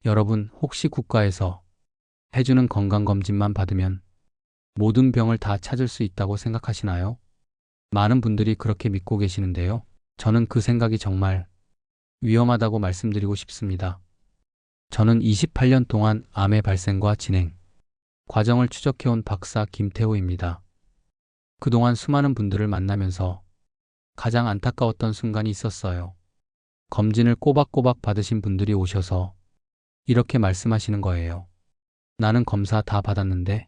여러분, 혹시 국가에서 해주는 건강검진만 받으면 모든 병을 다 찾을 수 있다고 생각하시나요? 많은 분들이 그렇게 믿고 계시는데요. 저는 그 생각이 정말 위험하다고 말씀드리고 싶습니다. 저는 28년 동안 암의 발생과 진행, 과정을 추적해온 박사 김태호입니다. 그동안 수많은 분들을 만나면서 가장 안타까웠던 순간이 있었어요. 검진을 꼬박꼬박 받으신 분들이 오셔서 이렇게 말씀하시는 거예요. 나는 검사 다 받았는데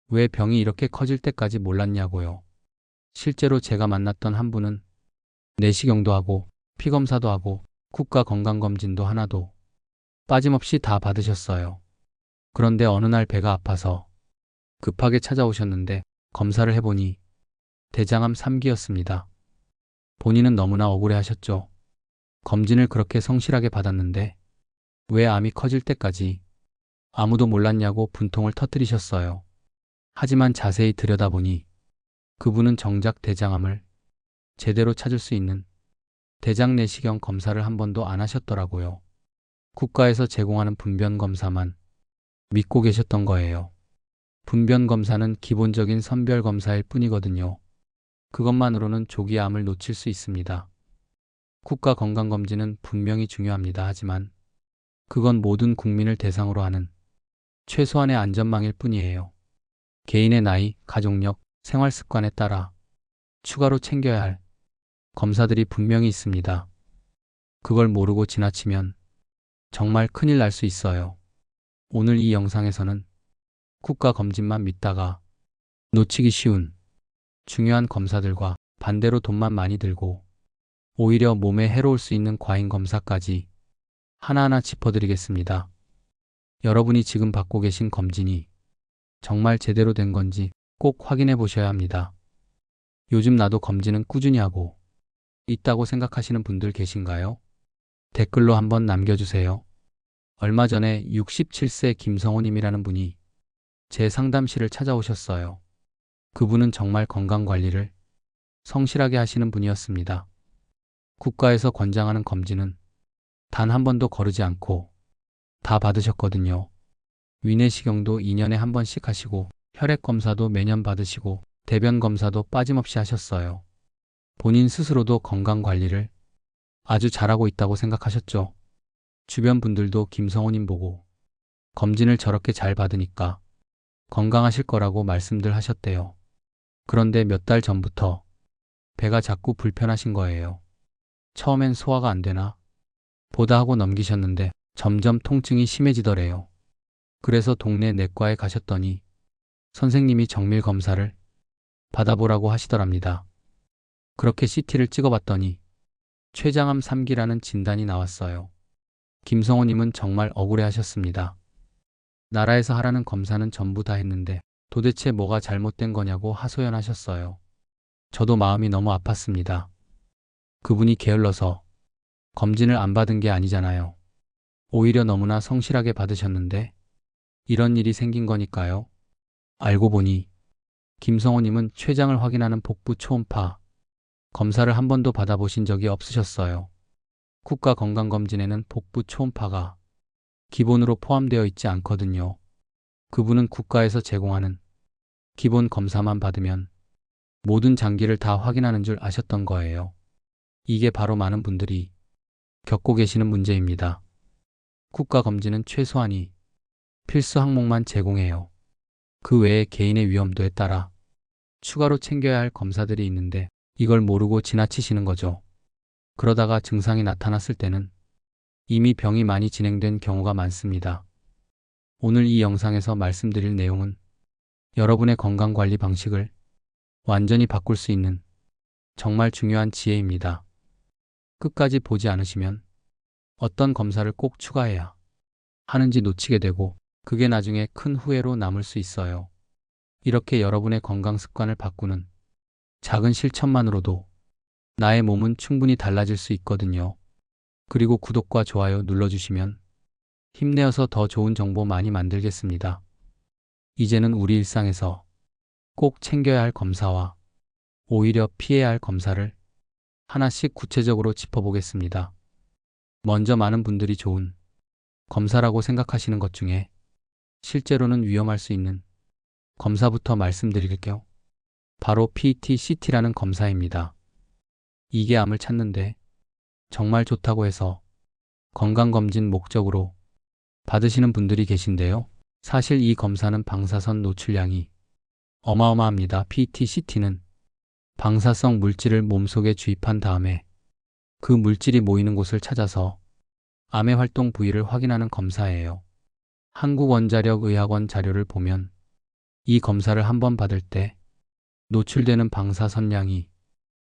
왜 병이 이렇게 커질 때까지 몰랐냐고요. 실제로 제가 만났던 한 분은 내시경도 하고 피검사도 하고 국가건강검진도 하나도 빠짐없이 다 받으셨어요. 그런데 어느 날 배가 아파서 급하게 찾아오셨는데 검사를 해보니 대장암 3기였습니다. 본인은 너무나 억울해 하셨죠. 검진을 그렇게 성실하게 받았는데 왜 암이 커질 때까지 아무도 몰랐냐고 분통을 터뜨리셨어요. 하지만 자세히 들여다보니 그분은 정작 대장암을 제대로 찾을 수 있는 대장 내시경 검사를 한 번도 안 하셨더라고요. 국가에서 제공하는 분변 검사만 믿고 계셨던 거예요. 분변 검사는 기본적인 선별 검사일 뿐이거든요. 그것만으로는 조기 암을 놓칠 수 있습니다. 국가 건강검진은 분명히 중요합니다. 하지만 그건 모든 국민을 대상으로 하는 최소한의 안전망일 뿐이에요. 개인의 나이, 가족력, 생활 습관에 따라 추가로 챙겨야 할 검사들이 분명히 있습니다. 그걸 모르고 지나치면 정말 큰일 날 수 있어요. 오늘 이 영상에서는 국가 검진만 믿다가 놓치기 쉬운 중요한 검사들과 반대로 돈만 많이 들고 오히려 몸에 해로울 수 있는 과잉 검사까지 하나하나 짚어드리겠습니다. 여러분이 지금 받고 계신 검진이 정말 제대로 된 건지 꼭 확인해 보셔야 합니다. 요즘 나도 검진은 꾸준히 하고 있다고 생각하시는 분들 계신가요? 댓글로 한번 남겨주세요. 얼마 전에 67세 김성호님이라는 분이 제 상담실을 찾아오셨어요. 그분은 정말 건강관리를 성실하게 하시는 분이었습니다. 국가에서 권장하는 검진은 단 한 번도 거르지 않고 다 받으셨거든요. 위내시경도 2년에 한 번씩 하시고 혈액검사도 매년 받으시고 대변 검사도 빠짐없이 하셨어요. 본인 스스로도 건강관리를 아주 잘하고 있다고 생각하셨죠. 주변 분들도 김성호님 보고 검진을 저렇게 잘 받으니까 건강하실 거라고 말씀들 하셨대요. 그런데 몇 달 전부터 배가 자꾸 불편하신 거예요. 처음엔 소화가 안 되나 보다 하고 넘기셨는데 점점 통증이 심해지더래요. 그래서 동네 내과에 가셨더니 선생님이 정밀 검사를 받아보라고 하시더랍니다. 그렇게 CT를 찍어봤더니 췌장암 3기라는 진단이 나왔어요. 김성호님은 정말 억울해하셨습니다. 나라에서 하라는 검사는 전부 다 했는데 도대체 뭐가 잘못된 거냐고 하소연하셨어요. 저도 마음이 너무 아팠습니다. 그분이 게을러서 검진을 안 받은 게 아니잖아요. 오히려 너무나 성실하게 받으셨는데 이런 일이 생긴 거니까요. 알고 보니 김성호님은 췌장을 확인하는 복부 초음파 검사를 한 번도 받아보신 적이 없으셨어요. 국가건강검진에는 복부 초음파가 기본으로 포함되어 있지 않거든요. 그분은 국가에서 제공하는 기본 검사만 받으면 모든 장기를 다 확인하는 줄 아셨던 거예요. 이게 바로 많은 분들이 겪고 계시는 문제입니다. 국가검진은 최소한이 필수 항목만 제공해요. 그 외에 개인의 위험도에 따라 추가로 챙겨야 할 검사들이 있는데 이걸 모르고 지나치시는 거죠. 그러다가 증상이 나타났을 때는 이미 병이 많이 진행된 경우가 많습니다. 오늘 이 영상에서 말씀드릴 내용은 여러분의 건강관리 방식을 완전히 바꿀 수 있는 정말 중요한 지혜입니다. 끝까지 보지 않으시면 어떤 검사를 꼭 추가해야 하는지 놓치게 되고 그게 나중에 큰 후회로 남을 수 있어요. 이렇게 여러분의 건강 습관을 바꾸는 작은 실천만으로도 나의 몸은 충분히 달라질 수 있거든요. 그리고 구독과 좋아요 눌러주시면 힘내어서 더 좋은 정보 많이 만들겠습니다. 이제는 우리 일상에서 꼭 챙겨야 할 검사와 오히려 피해야 할 검사를 하나씩 구체적으로 짚어보겠습니다. 먼저 많은 분들이 좋은 검사라고 생각하시는 것 중에 실제로는 위험할 수 있는 검사부터 말씀드릴게요. 바로 PET-CT라는 검사입니다. 이게 암을 찾는데 정말 좋다고 해서 건강검진 목적으로 받으시는 분들이 계신데요. 사실 이 검사는 방사선 노출량이 어마어마합니다. PET-CT는 방사성 물질을 몸속에 주입한 다음에 그 물질이 모이는 곳을 찾아서 암의 활동 부위를 확인하는 검사예요. 한국원자력의학원 자료를 보면 이 검사를 한 번 받을 때 노출되는 방사선량이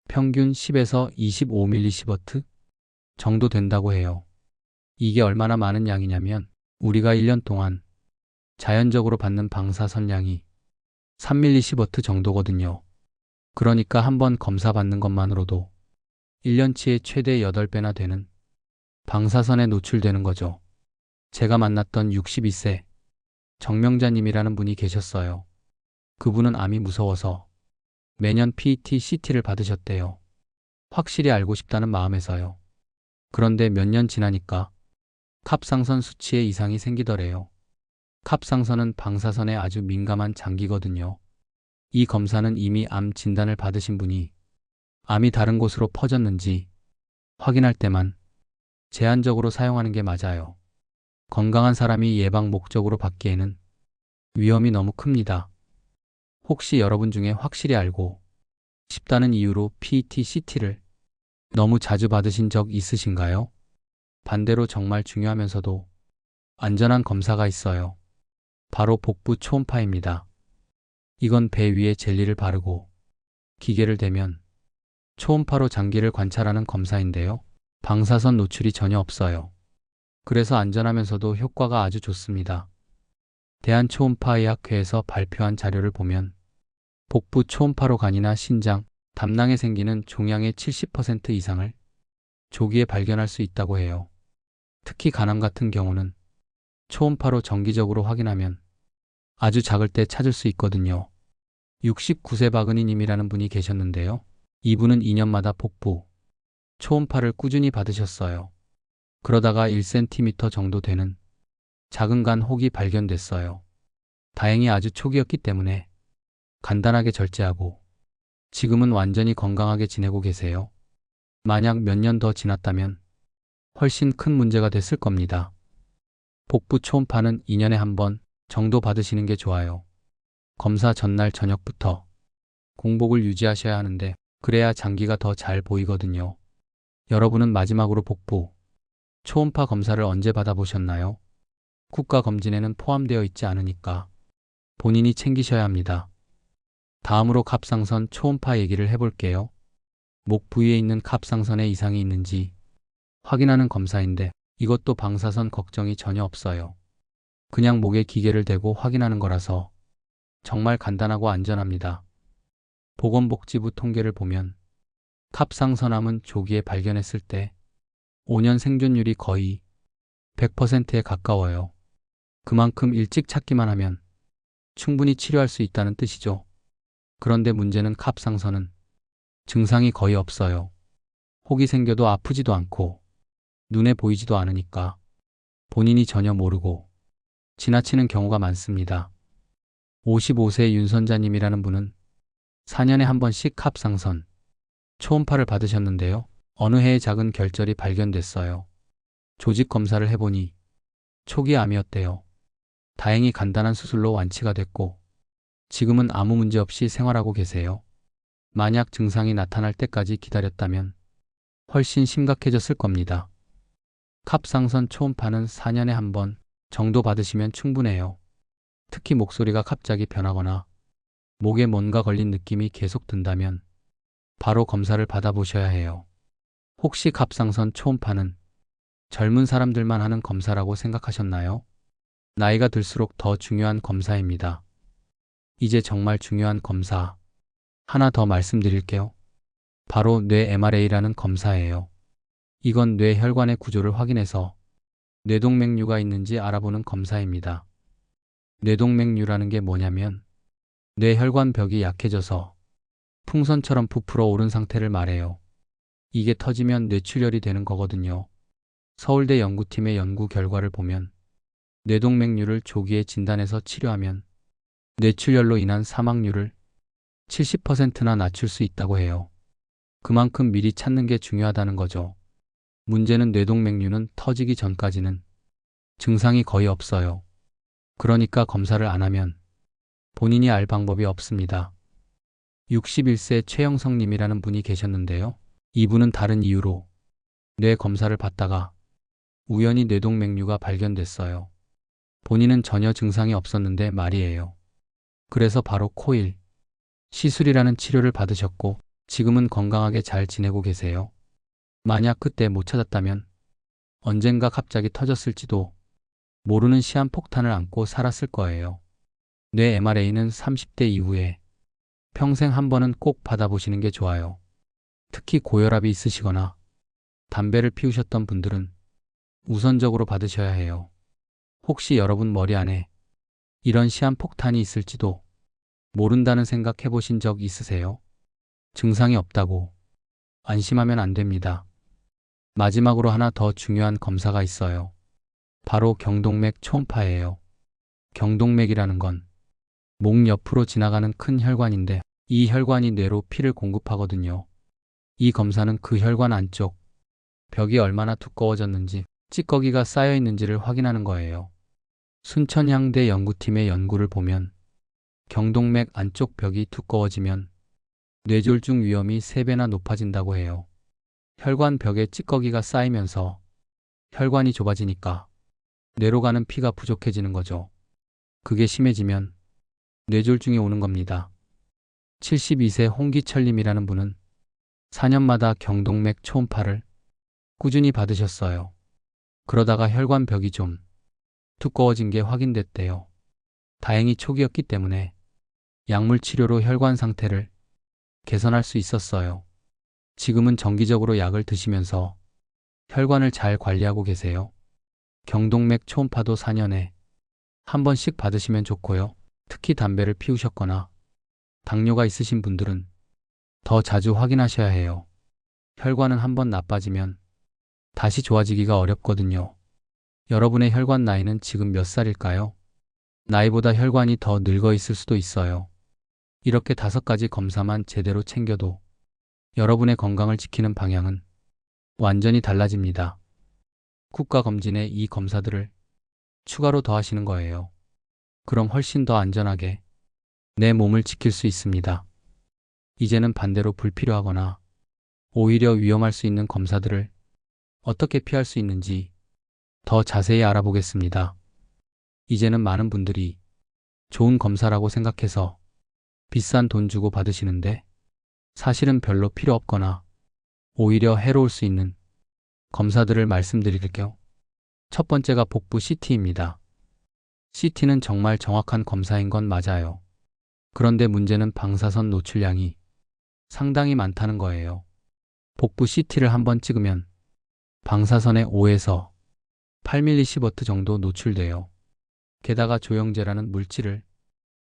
평균 10에서 25mSv 정도 된다고 해요. 이게 얼마나 많은 양이냐면 우리가 1년 동안 자연적으로 받는 방사선량이 3mSv 정도거든요. 그러니까 한 번 검사 받는 것만으로도 1년치의 최대 8배나 되는 방사선에 노출되는 거죠. 제가 만났던 62세 정명자님이라는 분이 계셨어요. 그분은 암이 무서워서 매년 PET-CT를 받으셨대요. 확실히 알고 싶다는 마음에서요. 그런데 몇 년 지나니까 갑상선 수치에 이상이 생기더래요. 갑상선은 방사선에 아주 민감한 장기거든요. 이 검사는 이미 암 진단을 받으신 분이 암이 다른 곳으로 퍼졌는지 확인할 때만 제한적으로 사용하는 게 맞아요. 건강한 사람이 예방 목적으로 받기에는 위험이 너무 큽니다. 혹시 여러분 중에 확실히 알고 싶다는 이유로 PET-CT를 너무 자주 받으신 적 있으신가요? 반대로 정말 중요하면서도 안전한 검사가 있어요. 바로 복부 초음파입니다. 이건 배 위에 젤리를 바르고 기계를 대면 초음파로 장기를 관찰하는 검사인데요. 방사선 노출이 전혀 없어요. 그래서 안전하면서도 효과가 아주 좋습니다. 대한초음파의학회에서 발표한 자료를 보면 복부 초음파로 간이나 신장, 담낭에 생기는 종양의 70% 이상을 조기에 발견할 수 있다고 해요. 특히 간암 같은 경우는 초음파로 정기적으로 확인하면 아주 작을 때 찾을 수 있거든요. 69세 박은희님이라는 분이 계셨는데요. 이분은 2년마다 복부 초음파를 꾸준히 받으셨어요. 그러다가 1cm 정도 되는 작은 간 혹이 발견됐어요. 다행히 아주 초기였기 때문에 간단하게 절제하고 지금은 완전히 건강하게 지내고 계세요. 만약 몇 년 더 지났다면 훨씬 큰 문제가 됐을 겁니다. 복부 초음파는 2년에 한 번 정도 받으시는 게 좋아요. 검사 전날 저녁부터 공복을 유지하셔야 하는데 그래야 장기가 더 잘 보이거든요. 여러분은 마지막으로 복부 초음파 검사를 언제 받아보셨나요? 국가검진에는 포함되어 있지 않으니까 본인이 챙기셔야 합니다. 다음으로 갑상선 초음파 얘기를 해볼게요. 목 부위에 있는 갑상선에 이상이 있는지 확인하는 검사인데 이것도 방사선 걱정이 전혀 없어요. 그냥 목에 기계를 대고 확인하는 거라서 정말 간단하고 안전합니다. 보건복지부 통계를 보면 갑상선암은 조기에 발견했을 때 5년 생존율이 거의 100%에 가까워요. 그만큼 일찍 찾기만 하면 충분히 치료할 수 있다는 뜻이죠. 그런데 문제는 갑상선은 증상이 거의 없어요. 혹이 생겨도 아프지도 않고 눈에 보이지도 않으니까 본인이 전혀 모르고 지나치는 경우가 많습니다. 55세 윤선자님이라는 분은 4년에 한 번씩 갑상선 초음파를 받으셨는데요. 어느 해에 작은 결절이 발견됐어요. 조직 검사를 해보니 초기 암이었대요. 다행히 간단한 수술로 완치가 됐고 지금은 아무 문제 없이 생활하고 계세요. 만약 증상이 나타날 때까지 기다렸다면 훨씬 심각해졌을 겁니다. 갑상선 초음파는 4년에 한 번 정도 받으시면 충분해요. 특히 목소리가 갑자기 변하거나 목에 뭔가 걸린 느낌이 계속 든다면 바로 검사를 받아보셔야 해요. 혹시 갑상선 초음파는 젊은 사람들만 하는 검사라고 생각하셨나요? 나이가 들수록 더 중요한 검사입니다. 이제 정말 중요한 검사 하나 더 말씀드릴게요. 바로 뇌 MRA라는 검사예요. 이건 뇌 혈관의 구조를 확인해서 뇌동맥류가 있는지 알아보는 검사입니다. 뇌동맥류라는 게 뭐냐면 뇌 혈관 벽이 약해져서 풍선처럼 부풀어 오른 상태를 말해요. 이게 터지면 뇌출혈이 되는 거거든요. 서울대 연구팀의 연구 결과를 보면 뇌동맥류를 조기에 진단해서 치료하면 뇌출혈로 인한 사망률을 70%나 낮출 수 있다고 해요. 그만큼 미리 찾는 게 중요하다는 거죠. 문제는 뇌동맥류는 터지기 전까지는 증상이 거의 없어요. 그러니까 검사를 안 하면 본인이 알 방법이 없습니다. 61세 최영성 님이라는 분이 계셨는데요. 이분은 다른 이유로 뇌 검사를 받다가 우연히 뇌동맥류가 발견됐어요. 본인은 전혀 증상이 없었는데 말이에요. 그래서 바로 코일 시술이라는 치료를 받으셨고 지금은 건강하게 잘 지내고 계세요. 만약 그때 못 찾았다면 언젠가 갑자기 터졌을지도 모르는 시한폭탄을 안고 살았을 거예요. 뇌 MRA는 30대 이후에 평생 한 번은 꼭 받아보시는 게 좋아요. 특히 고혈압이 있으시거나 담배를 피우셨던 분들은 우선적으로 받으셔야 해요. 혹시 여러분 머리 안에 이런 시한폭탄이 있을지도 모른다는 생각 해보신 적 있으세요? 증상이 없다고 안심하면 안 됩니다. 마지막으로 하나 더 중요한 검사가 있어요. 바로 경동맥 초음파예요. 경동맥이라는 건 목 옆으로 지나가는 큰 혈관인데 이 혈관이 뇌로 피를 공급하거든요. 이 검사는 그 혈관 안쪽 벽이 얼마나 두꺼워졌는지 찌꺼기가 쌓여 있는지를 확인하는 거예요. 순천향대 연구팀의 연구를 보면 경동맥 안쪽 벽이 두꺼워지면 뇌졸중 위험이 3배나 높아진다고 해요. 혈관 벽에 찌꺼기가 쌓이면서 혈관이 좁아지니까 뇌로 가는 피가 부족해지는 거죠. 그게 심해지면 뇌졸중이 오는 겁니다. 72세 홍기철님이라는 분은 4년마다 경동맥 초음파를 꾸준히 받으셨어요. 그러다가 혈관 벽이 좀 두꺼워진 게 확인됐대요. 다행히 초기였기 때문에 약물 치료로 혈관 상태를 개선할 수 있었어요. 지금은 정기적으로 약을 드시면서 혈관을 잘 관리하고 계세요. 경동맥 초음파도 4년에 한 번씩 받으시면 좋고요. 특히 담배를 피우셨거나 당뇨가 있으신 분들은 더 자주 확인하셔야 해요. 혈관은 한 번 나빠지면 다시 좋아지기가 어렵거든요. 여러분의 혈관 나이는 지금 몇 살일까요? 나이보다 혈관이 더 늙어 있을 수도 있어요. 이렇게 5가지 검사만 제대로 챙겨도 여러분의 건강을 지키는 방향은 완전히 달라집니다. 국가검진에 이 검사들을 추가로 더하시는 거예요. 그럼 훨씬 더 안전하게 내 몸을 지킬 수 있습니다. 이제는 반대로 불필요하거나 오히려 위험할 수 있는 검사들을 어떻게 피할 수 있는지 더 자세히 알아보겠습니다. 이제는 많은 분들이 좋은 검사라고 생각해서 비싼 돈 주고 받으시는데 사실은 별로 필요 없거나 오히려 해로울 수 있는 검사들을 말씀드릴게요. 첫 번째가 복부 CT입니다. CT는 정말 정확한 검사인 건 맞아요. 그런데 문제는 방사선 노출량이 상당히 많다는 거예요. 복부 CT를 한번 찍으면 방사선의 5에서 8mSv 정도 노출돼요. 게다가 조영제라는 물질을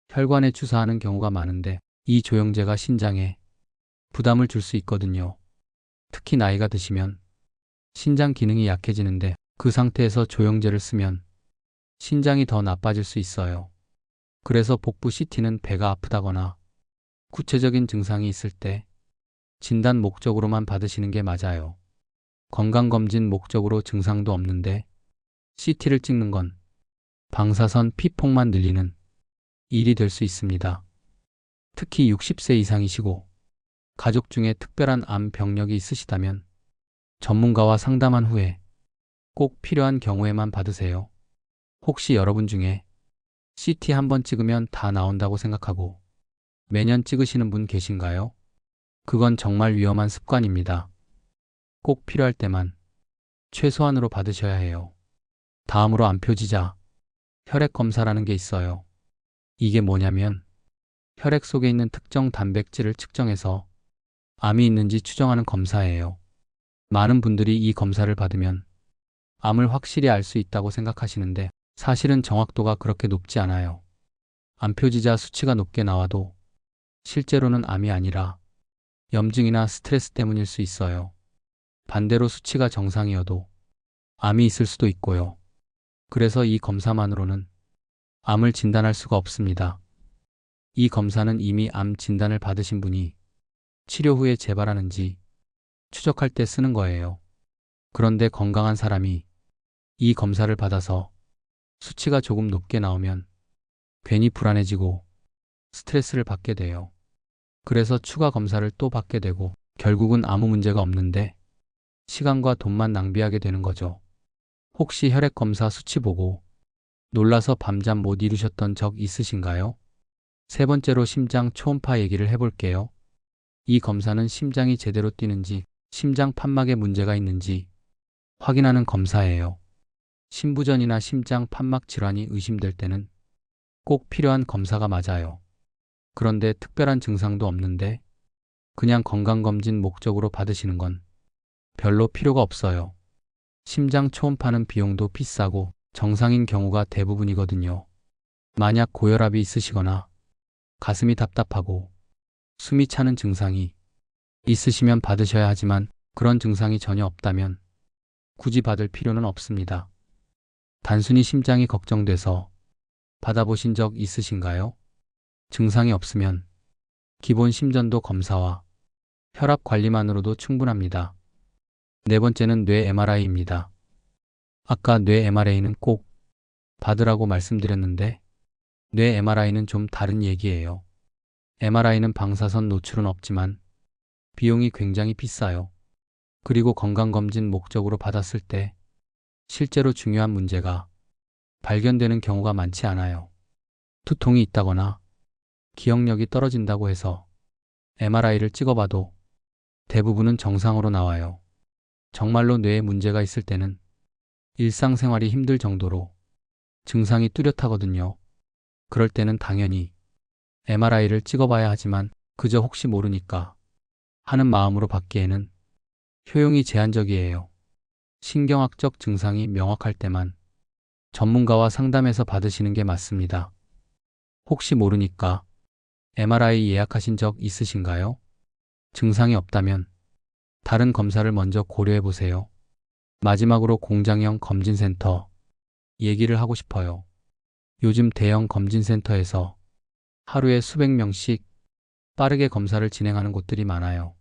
혈관에 주사하는 경우가 많은데 이 조영제가 신장에 부담을 줄 수 있거든요. 특히 나이가 드시면 신장 기능이 약해지는데 그 상태에서 조영제를 쓰면 신장이 더 나빠질 수 있어요. 그래서 복부 CT는 배가 아프다거나 구체적인 증상이 있을 때 진단 목적으로만 받으시는 게 맞아요. 건강검진 목적으로 증상도 없는데 CT를 찍는 건 방사선 피폭만 늘리는 일이 될 수 있습니다. 특히 60세 이상이시고 가족 중에 특별한 암 병력이 있으시다면 전문가와 상담한 후에 꼭 필요한 경우에만 받으세요. 혹시 여러분 중에 CT 한 번 찍으면 다 나온다고 생각하고 매년 찍으시는 분 계신가요? 그건 정말 위험한 습관입니다. 꼭 필요할 때만 최소한으로 받으셔야 해요. 다음으로 암표지자 혈액 검사라는 게 있어요. 이게 뭐냐면 혈액 속에 있는 특정 단백질을 측정해서 암이 있는지 추정하는 검사예요. 많은 분들이 이 검사를 받으면 암을 확실히 알 수 있다고 생각하시는데 사실은 정확도가 그렇게 높지 않아요. 암표지자 수치가 높게 나와도 실제로는 암이 아니라 염증이나 스트레스 때문일 수 있어요. 반대로 수치가 정상이어도 암이 있을 수도 있고요. 그래서 이 검사만으로는 암을 진단할 수가 없습니다. 이 검사는 이미 암 진단을 받으신 분이 치료 후에 재발하는지 추적할 때 쓰는 거예요. 그런데 건강한 사람이 이 검사를 받아서 수치가 조금 높게 나오면 괜히 불안해지고 스트레스를 받게 돼요. 그래서 추가 검사를 또 받게 되고 결국은 아무 문제가 없는데 시간과 돈만 낭비하게 되는 거죠. 혹시 혈액 검사 수치 보고 놀라서 밤잠 못 이루셨던 적 있으신가요? 세 번째로 심장 초음파 얘기를 해볼게요. 이 검사는 심장이 제대로 뛰는지 심장 판막에 문제가 있는지 확인하는 검사예요. 심부전이나 심장 판막 질환이 의심될 때는 꼭 필요한 검사가 맞아요. 그런데 특별한 증상도 없는데 그냥 건강검진 목적으로 받으시는 건 별로 필요가 없어요. 심장 초음파는 비용도 비싸고 정상인 경우가 대부분이거든요. 만약 고혈압이 있으시거나 가슴이 답답하고 숨이 차는 증상이 있으시면 받으셔야 하지만 그런 증상이 전혀 없다면 굳이 받을 필요는 없습니다. 단순히 심장이 걱정돼서 받아보신 적 있으신가요? 증상이 없으면 기본 심전도 검사와 혈압 관리만으로도 충분합니다. 네 번째는 뇌 MRI입니다. 아까 뇌 MRI는 꼭 받으라고 말씀드렸는데 뇌 MRI는 좀 다른 얘기예요. MRI는 방사선 노출은 없지만 비용이 굉장히 비싸요. 그리고 건강검진 목적으로 받았을 때 실제로 중요한 문제가 발견되는 경우가 많지 않아요. 두통이 있다거나 기억력이 떨어진다고 해서 MRI를 찍어봐도 대부분은 정상으로 나와요. 정말로 뇌에 문제가 있을 때는 일상생활이 힘들 정도로 증상이 뚜렷하거든요. 그럴 때는 당연히 MRI를 찍어봐야 하지만 그저 혹시 모르니까 하는 마음으로 받기에는 효용이 제한적이에요. 신경학적 증상이 명확할 때만 전문가와 상담해서 받으시는 게 맞습니다. 혹시 모르니까 MRI 예약하신 적 있으신가요? 증상이 없다면 다른 검사를 먼저 고려해 보세요. 마지막으로 공장형 검진센터 얘기를 하고 싶어요. 요즘 대형 검진센터에서 하루에 수백 명씩 빠르게 검사를 진행하는 곳들이 많아요.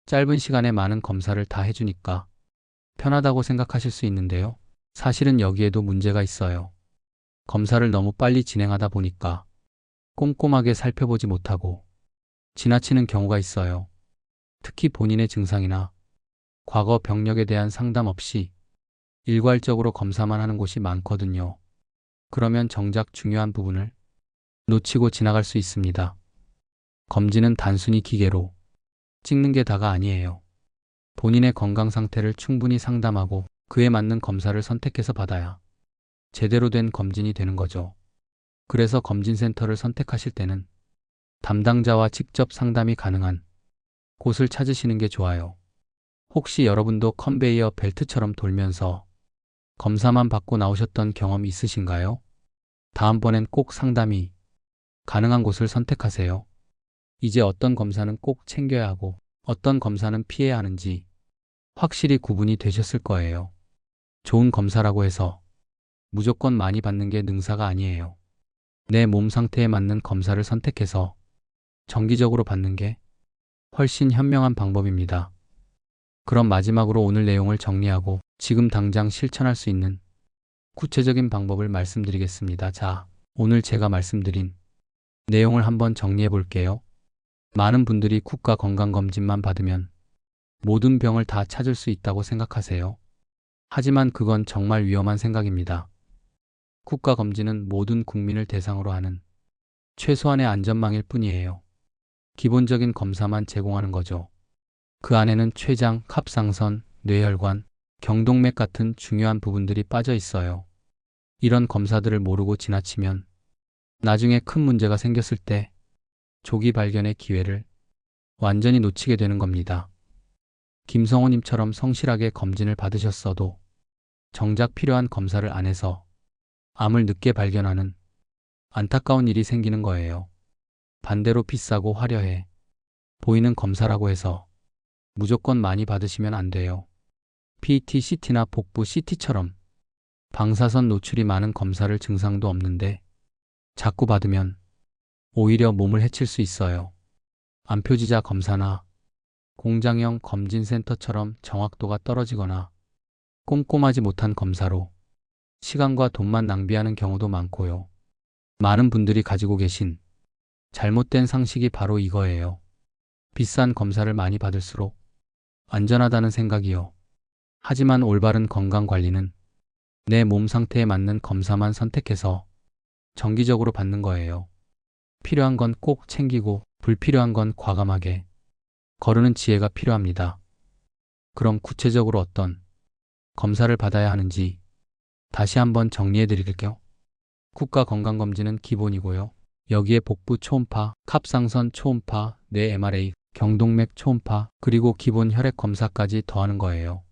짧은 시간에 많은 검사를 다 해주니까 편하다고 생각하실 수 있는데요. 사실은 여기에도 문제가 있어요. 검사를 너무 빨리 진행하다 보니까 꼼꼼하게 살펴보지 못하고 지나치는 경우가 있어요. 특히 본인의 증상이나 과거 병력에 대한 상담 없이 일괄적으로 검사만 하는 곳이 많거든요. 그러면 정작 중요한 부분을 놓치고 지나갈 수 있습니다. 검진은 단순히 기계로 찍는 게 다가 아니에요. 본인의 건강 상태를 충분히 상담하고 그에 맞는 검사를 선택해서 받아야 제대로 된 검진이 되는 거죠. 그래서 검진센터를 선택하실 때는 담당자와 직접 상담이 가능한 곳을 찾으시는 게 좋아요. 혹시 여러분도 컨베이어 벨트처럼 돌면서 검사만 받고 나오셨던 경험 있으신가요? 다음번엔 꼭 상담이 가능한 곳을 선택하세요. 이제 어떤 검사는 꼭 챙겨야 하고 어떤 검사는 피해야 하는지 확실히 구분이 되셨을 거예요. 좋은 검사라고 해서 무조건 많이 받는 게 능사가 아니에요. 내 몸 상태에 맞는 검사를 선택해서 정기적으로 받는 게 훨씬 현명한 방법입니다. 그럼 마지막으로 오늘 내용을 정리하고 지금 당장 실천할 수 있는 구체적인 방법을 말씀드리겠습니다. 자, 오늘 제가 말씀드린 내용을 한번 정리해 볼게요. 많은 분들이 국가건강검진만 받으면 모든 병을 다 찾을 수 있다고 생각하세요. 하지만 그건 정말 위험한 생각입니다. 국가검진은 모든 국민을 대상으로 하는 최소한의 안전망일 뿐이에요. 기본적인 검사만 제공하는 거죠. 그 안에는 췌장, 갑상선, 뇌혈관, 경동맥 같은 중요한 부분들이 빠져 있어요. 이런 검사들을 모르고 지나치면 나중에 큰 문제가 생겼을 때 조기 발견의 기회를 완전히 놓치게 되는 겁니다. 김성호님처럼 성실하게 검진을 받으셨어도 정작 필요한 검사를 안 해서 암을 늦게 발견하는 안타까운 일이 생기는 거예요. 반대로 비싸고 화려해 보이는 검사라고 해서 무조건 많이 받으시면 안 돼요. PET-CT나 복부 CT처럼 방사선 노출이 많은 검사를 증상도 없는데 자꾸 받으면 오히려 몸을 해칠 수 있어요. 암표지자 검사나 공장형 검진센터처럼 정확도가 떨어지거나 꼼꼼하지 못한 검사로 시간과 돈만 낭비하는 경우도 많고요. 많은 분들이 가지고 계신 잘못된 상식이 바로 이거예요. 비싼 검사를 많이 받을수록 안전하다는 생각이요. 하지만 올바른 건강 관리는 내 몸 상태에 맞는 검사만 선택해서 정기적으로 받는 거예요. 필요한 건 꼭 챙기고 불필요한 건 과감하게 거르는 지혜가 필요합니다. 그럼 구체적으로 어떤 검사를 받아야 하는지 다시 한번 정리해 드릴게요. 국가건강검진은 기본이고요. 여기에 복부 초음파, 갑상선 초음파, 뇌 MRA, 경동맥 초음파, 그리고 기본 혈액 검사까지 더하는 거예요.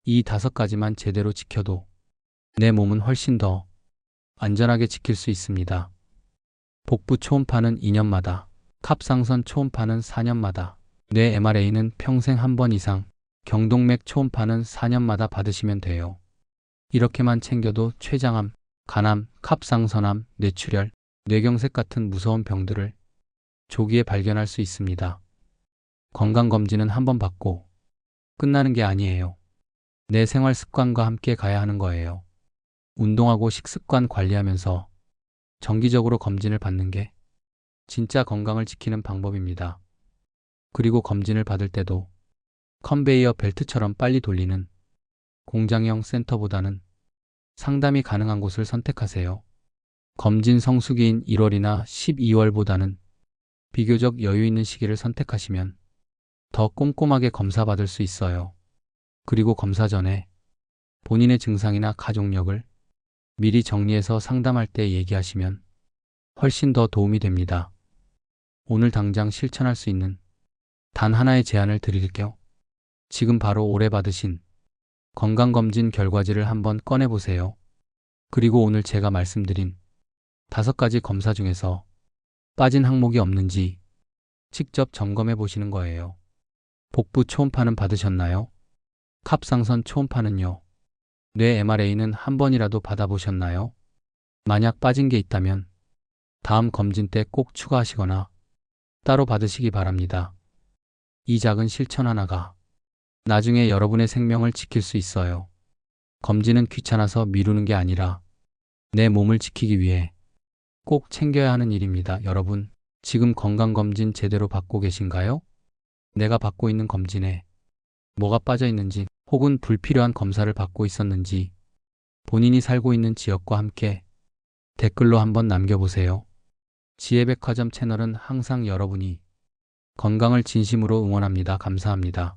이 5가지만 제대로 지켜도 내 몸은 훨씬 더 안전하게 지킬 수 있습니다. 복부 초음파는 2년마다, 갑상선 초음파는 4년마다, 뇌 MRA는 평생 한 번 이상, 경동맥 초음파는 4년마다 받으시면 돼요. 이렇게만 챙겨도 췌장암, 간암, 갑상선암, 뇌출혈, 뇌경색 같은 무서운 병들을 조기에 발견할 수 있습니다. 건강검진은 한 번 받고 끝나는 게 아니에요. 내 생활 습관과 함께 가야 하는 거예요. 운동하고 식습관 관리하면서 정기적으로 검진을 받는 게 진짜 건강을 지키는 방법입니다. 그리고 검진을 받을 때도 컨베이어 벨트처럼 빨리 돌리는 공장형 센터보다는 상담이 가능한 곳을 선택하세요. 검진 성수기인 1월이나 12월보다는 비교적 여유 있는 시기를 선택하시면 더 꼼꼼하게 검사받을 수 있어요. 그리고 검사 전에 본인의 증상이나 가족력을 미리 정리해서 상담할 때 얘기하시면 훨씬 더 도움이 됩니다. 오늘 당장 실천할 수 있는 단 하나의 제안을 드릴게요. 지금 바로 올해 받으신 건강검진 결과지를 한번 꺼내보세요. 그리고 오늘 제가 말씀드린 5가지 검사 중에서 빠진 항목이 없는지 직접 점검해 보시는 거예요. 복부 초음파는 받으셨나요? 갑상선 초음파는요? 뇌 MRA는 한 번이라도 받아보셨나요? 만약 빠진 게 있다면 다음 검진 때 꼭 추가하시거나 따로 받으시기 바랍니다. 이 작은 실천 하나가 나중에 여러분의 생명을 지킬 수 있어요. 검진은 귀찮아서 미루는 게 아니라 내 몸을 지키기 위해 꼭 챙겨야 하는 일입니다. 여러분, 지금 건강검진 제대로 받고 계신가요? 내가 받고 있는 검진에 뭐가 빠져 있는지 혹은 불필요한 검사를 받고 있었는지 본인이 살고 있는 지역과 함께 댓글로 한번 남겨보세요. 지혜백화점 채널은 항상 여러분이 건강을 진심으로 응원합니다. 감사합니다.